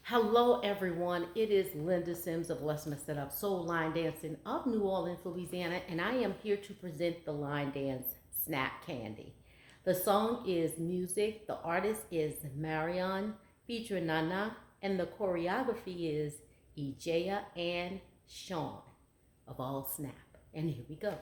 Hello everyone, it is Linda Sims of Let's Mess It Up Soul Line Dancing of New Orleans, Louisiana, and I am here to present the line dance Snap Candy. The song is Music, the artist is OMARION featuring Nana, and the choreography is EJAYA and Sean of All Snap. And here we go.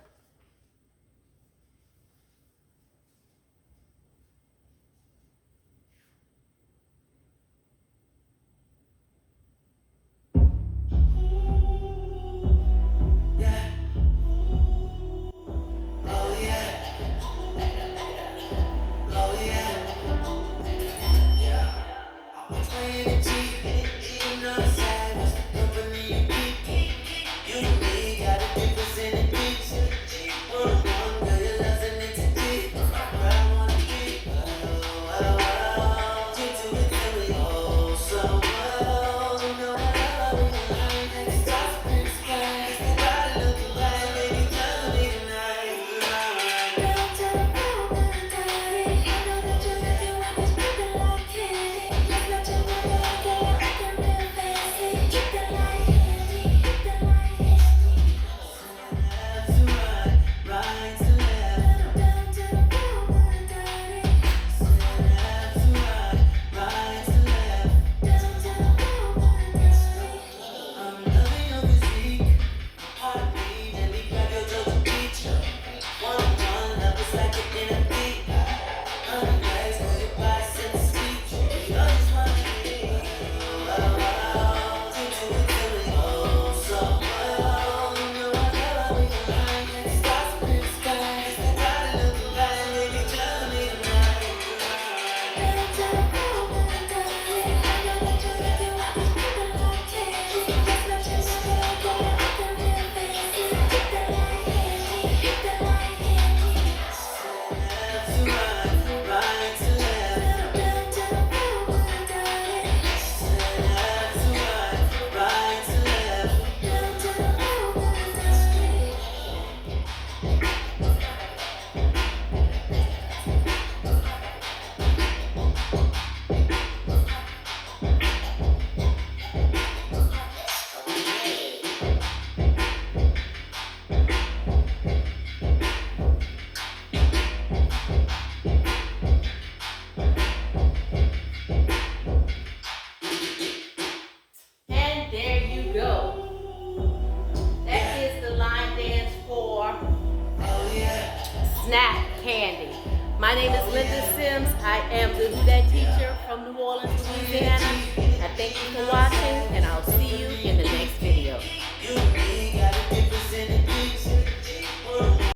Snap Candy. My name is Linda Sims. I am the Who Dat teacher from New Orleans, Louisiana.